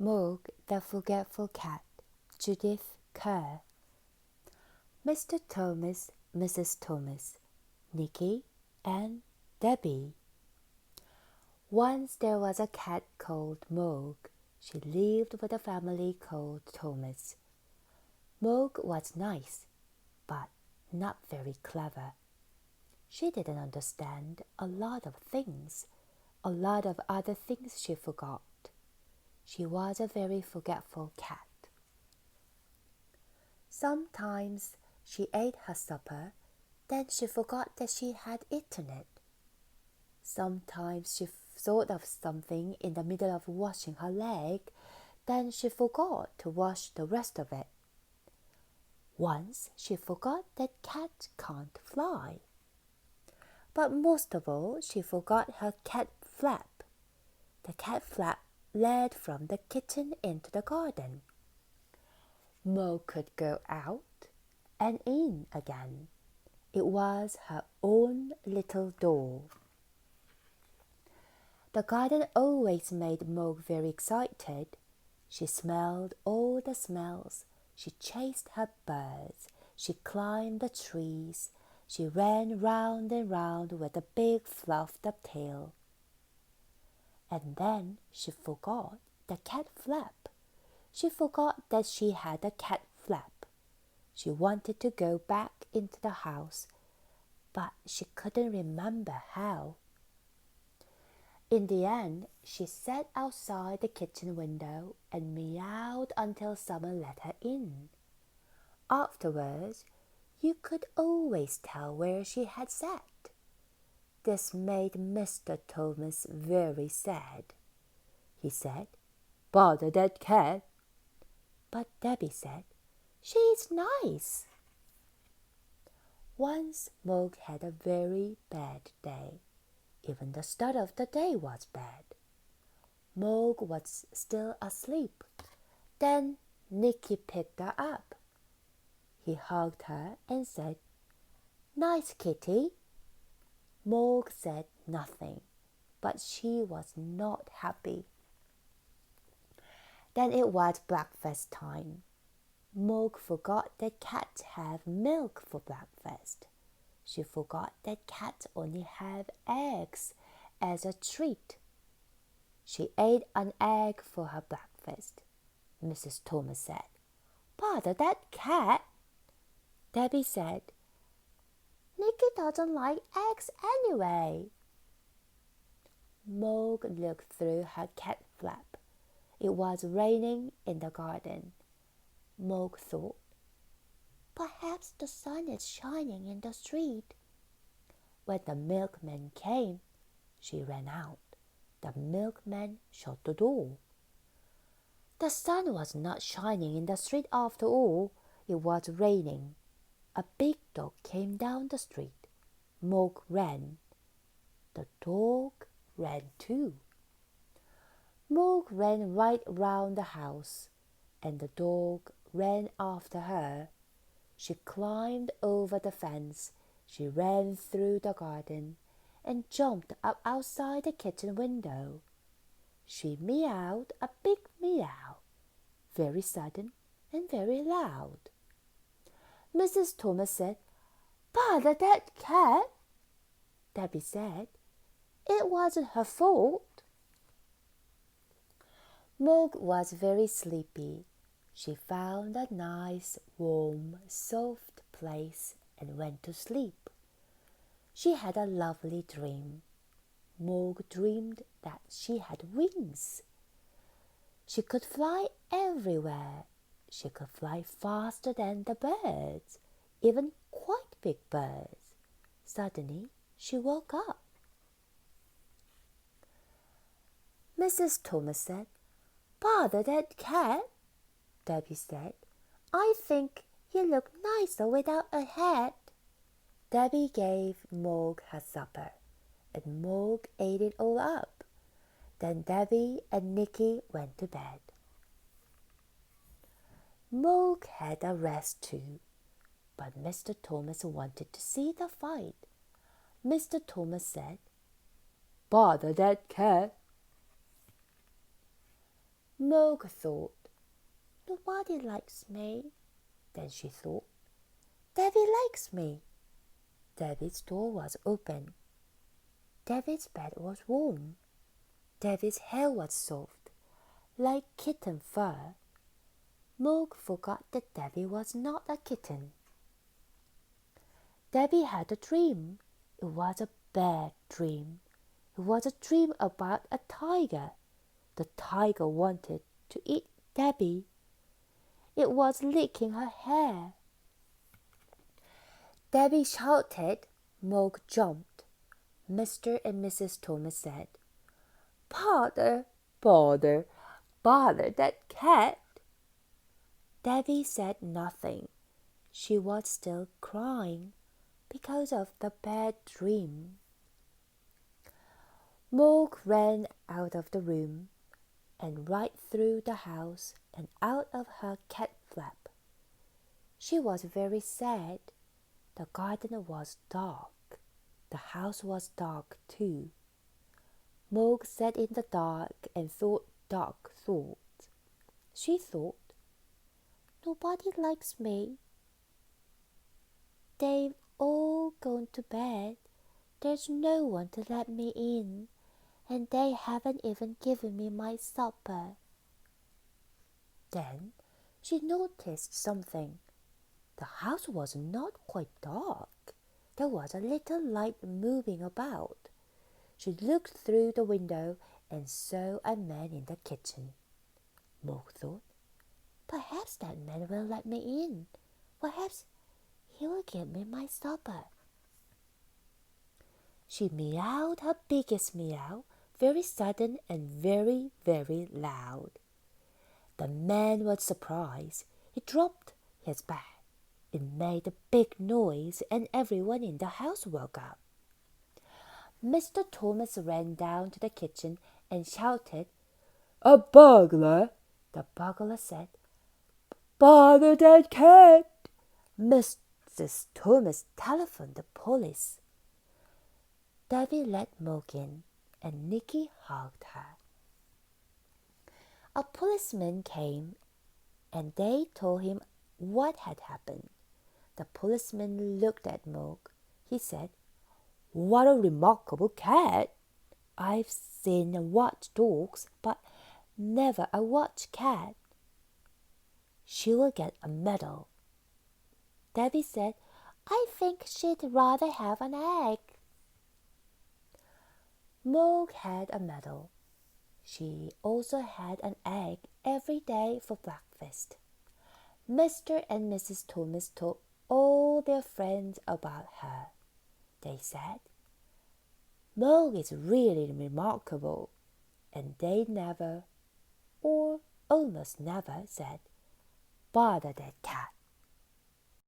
Moog the Forgetful Cat, Judith Kerr. Mr. Thomas, Mrs. Thomas, Nicky, and Debbie. Once there was a cat called Moog. She lived with a family called Thomas. Moog was nice, but not very clever. She didn't understand a lot of things. A lot of other things she forgot. She was a very forgetful cat. Sometimes she ate her supper, then she forgot that she had eaten it. Sometimes she thought of something in the middle of washing her leg, then she forgot to wash the rest of it. Once she forgot that cats can't fly. But most of all, she forgot her cat flap. The cat flap led from the kitchen into the garden. Mo could go out and in again. It was her own little door. The garden always made Mo very excited. She smelled all the smells. She chased her birds. She climbed the trees. She ran round and round with a big fluffed up tail. And then she forgot the cat flap. She forgot that she had a cat flap. She wanted to go back into the house, but she couldn't remember how. In the end, she sat outside the kitchen window and meowed until someone let her in. Afterwards, you could always tell where she had sat. This made Mr. Thomas very sad. He said, "Bother that cat." But Debbie said, "She's nice." Once Moog had a very bad day. Even the start of the day was bad. Moog was still asleep. Then Nicky picked her up. He hugged her and said, "Nice kitty." Moog said nothing, but she was not happy. Then it was breakfast time. Moog forgot that cats have milk for breakfast. She forgot that cats only have eggs as a treat. She ate an egg for her breakfast. Mrs. Thomas said, "Bother that cat." Debbie said, "Nicky doesn't like eggs anyway." Moog looked through her cat flap. It was raining in the garden. Moog thought, "Perhaps the sun is shining in the street." When the milkman came, she ran out. The milkman shut the door. The sun was not shining in the street after all. It was raining. A big dog came down the street. Moog ran. The dog ran too. Moog ran right round the house, and the dog ran after her. She climbed over the fence. She ran through the garden and jumped up outside the kitchen window. She meowed a big meow, very sudden and very loud. Mrs. Thomas said, "Bother that cat." Debbie said, "It wasn't her fault." Moog was very sleepy. She found a nice, warm, soft place and went to sleep. She had a lovely dream. Moog dreamed that she had wings. She could fly everywhere. She could fly faster than the birds, even quite big birds. Suddenly, she woke up. Mrs. Thomas said, "Bother that cat." Debbie said, "I think he looked nicer without a hat." Debbie gave Moog her supper, and Moog ate it all up. Then Debbie and Nicky went to bed. Moog had a rest too, but Mr. Thomas wanted to see the fight. Mr. Thomas said, "Bother that cat." Mog thought, nobody likes me. Then she thought, Davy likes me. Davy's door was open. Davy's bed was warm. Davy's hair was soft, like kitten fur. Mog forgot that Davy was not a kitten. Davy had a dream. It was a bad dream. It was a dream about a tiger. The tiger wanted to eat Davy. It was licking her hair. Davy shouted. Mog jumped. Mr. and Mrs. Thomas said, Bother, bother, bother that cat. Davy said nothing. She was still crying because of the bad dream. Mog ran out of the room and right through the house and out of her cat flap. She was very sad. The garden was dark. The house was dark too. Mog sat in the dark and thought dark thoughts. She thought, nobody likes me. They've all gone to bed. There's no one to let me in, and they haven't even given me my supper. Then she noticed something. The house was not quite dark. There was a little light moving about. She looked through the window and saw a man in the kitchen. Mog thought, perhaps that man will let me in. Perhaps he will give me my supper. She meowed her biggest meow, very sudden and very, very loud. The man was surprised. He dropped his bag. It made a big noise, and everyone in the house woke up. Mr. Thomas ran down to the kitchen and shouted, A burglar! The burglar said, Bother that cat! Mrs. Thomas telephoned the police. Davy let Mog in, and Nicky hugged her. A policeman came, and they told him what had happened. The policeman looked at Mog. He said, What a remarkable cat! I've seen watch dogs, but never a watch cat. She will get a medal. Davy said, I think she'd rather have an egg. Mog had a medal. She also had an egg every day for breakfast. Mr. and Mrs. Thomas told all their friends about her. They said, Mog is really remarkable, and they never, or almost never, said, Bother that cat.